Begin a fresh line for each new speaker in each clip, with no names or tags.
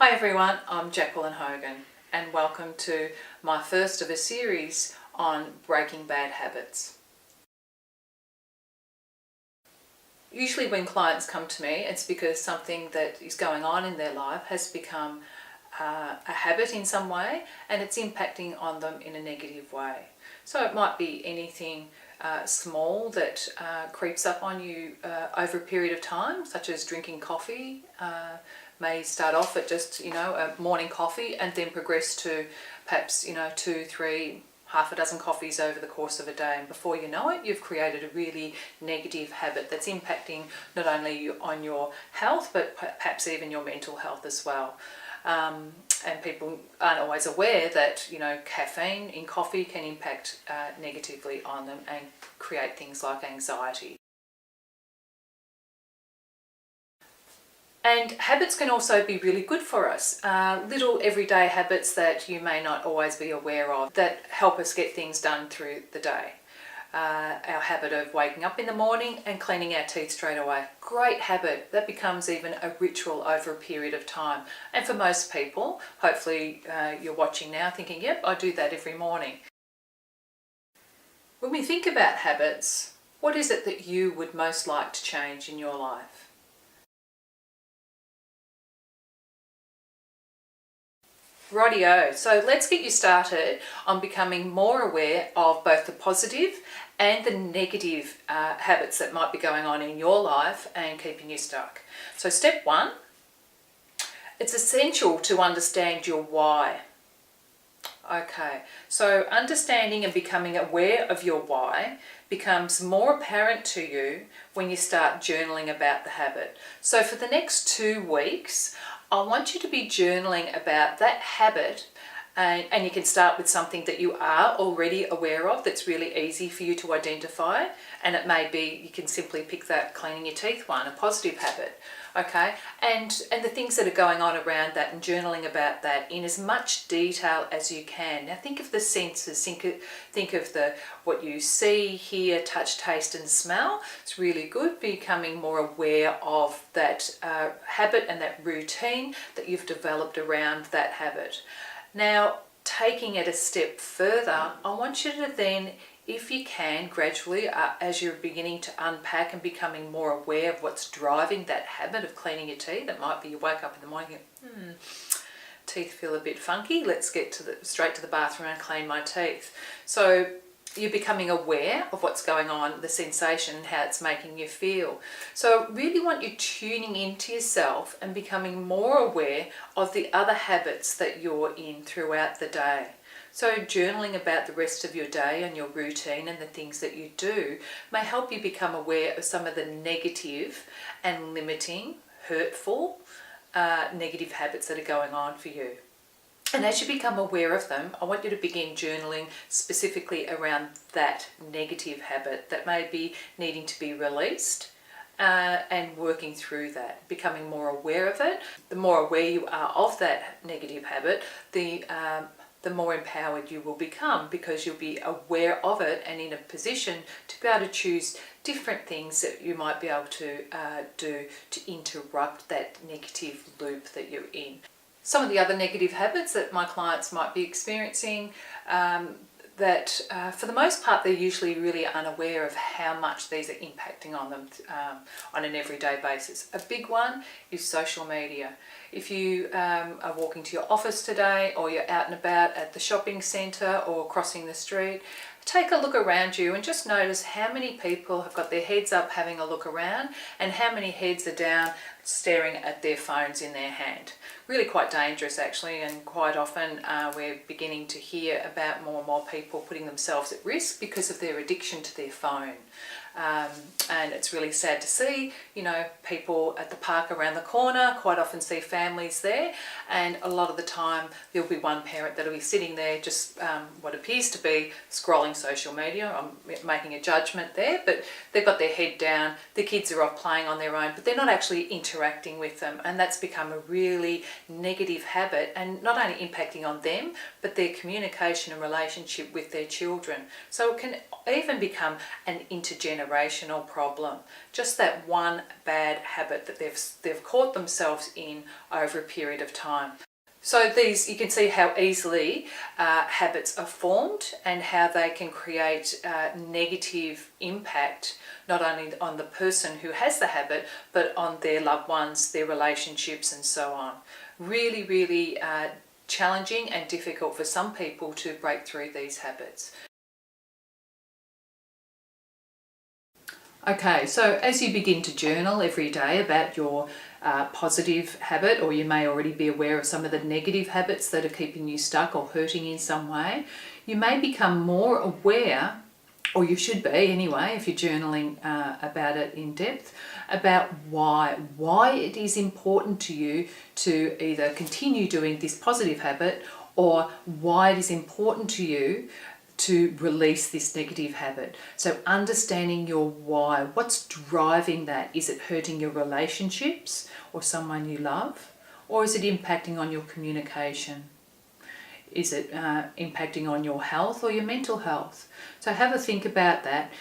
Hi everyone, I'm Jacqui Hogan and welcome to my first of a series on breaking bad habits. Usually when clients come to me, it's because something that is going on in their life has become a habit in some way and it's impacting on them in a negative way. So it might be anything small that creeps up on you over a period of time, such as drinking coffee. May start off at just, a morning coffee and then progress to perhaps, 2, 3, half a dozen coffees over the course of a day. And before you know it, you've created a really negative habit that's impacting not only on your health, but perhaps even your mental health as well. And people aren't always aware that, caffeine in coffee can impact negatively on them and create things like anxiety. And habits can also be really good for us. Little everyday habits that you may not always be aware of that help us get things done through the day. Our habit of waking up in the morning and cleaning our teeth straight away. Great habit. That becomes even a ritual over a period of time. And for most people, hopefully you're watching now thinking, yep, I do that every morning. When we think about habits, what is it that you would most like to change in your life? Rightio, so let's get you started on becoming more aware of both the positive and the negative habits that might be going on in your life and keeping you stuck. So step 1, it's essential to understand your why. Okay, so understanding and becoming aware of your why becomes more apparent to you when you start journaling about the habit. So for the next 2 weeks, I want you to be journaling about that habit, and you can start with something that you are already aware of that's really easy for you to identify, and it may be you can simply pick that cleaning your teeth one, a positive habit, okay? And the things that are going on around that and journaling about that in as much detail as you can. Now think of the senses, think of what you see, hear, touch, taste and smell. It's really good becoming more aware of that habit and that routine that you've developed around that habit. Now, taking it a step further, I want you to then, if you can, gradually, as you're beginning to unpack and becoming more aware of what's driving that habit of cleaning your teeth, it might be you wake up in the morning and teeth feel a bit funky, let's get straight to the bathroom and clean my teeth. So you're becoming aware of what's going on, the sensation, how it's making you feel. So I really want you tuning into yourself and becoming more aware of the other habits that you're in throughout the day. So journaling about the rest of your day and your routine and the things that you do may help you become aware of some of the negative and limiting, hurtful, negative habits that are going on for you. And as you become aware of them, I want you to begin journaling specifically around that negative habit that may be needing to be released and working through that, becoming more aware of it. The more aware you are of that negative habit, the more empowered you will become, because you'll be aware of it and in a position to be able to choose different things that you might be able to do to interrupt that negative loop that you're in. Some of the other negative habits that my clients might be experiencing, that for the most part they're usually really unaware of how much these are impacting on them on an everyday basis. A big one is social media. If you are walking to your office today, or you're out and about at the shopping centre or crossing the street, take a look around you and just notice how many people have got their heads up having a look around and how many heads are down staring at their phones in their hand. Really quite dangerous actually, and quite often we're beginning to hear about more and more people putting themselves at risk because of their addiction to their phone. And it's really sad to see, people at the park around the corner, quite often see families there, and a lot of the time there'll be one parent that'll be sitting there just what appears to be scrolling social media. I'm making a judgment there, but they've got their head down, the kids are off playing on their own, but they're not actually interacting with them, and that's become a really negative habit, and not only impacting on them, but their communication and relationship with their children. So it can even become an intergenerational generational problem. Just that one bad habit that they've caught themselves in over a period of time. So these, you can see how easily habits are formed and how they can create negative impact, not only on the person who has the habit, but on their loved ones, their relationships, and so on. Really, really challenging and difficult for some people to break through these habits. Okay, so as you begin to journal every day about your positive habit, or you may already be aware of some of the negative habits that are keeping you stuck or hurting in some way, you may become more aware, or you should be anyway if you're journaling about it in depth, about why it is important to you to either continue doing this positive habit, or why it is important to you to release this negative habit. So understanding your why, what's driving that? Is it hurting your relationships or someone you love? Or is it impacting on your communication? Is it impacting on your health or your mental health? So have a think about that,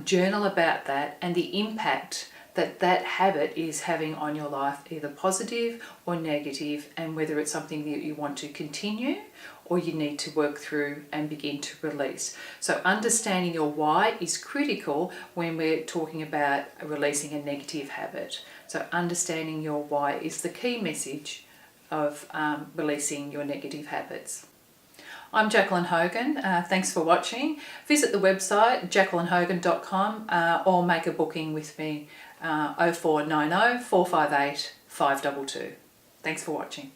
journal about that, and the impact that habit is having on your life, either positive or negative, and whether it's something that you want to continue or you need to work through and begin to release. So understanding your why is critical when we're talking about releasing a negative habit. So understanding your why is the key message of releasing your negative habits. I'm Jacqueline Hogan. Thanks for watching. Visit the website jacquelinehogan.com or make a booking with me 0490 458 522. Thanks for watching.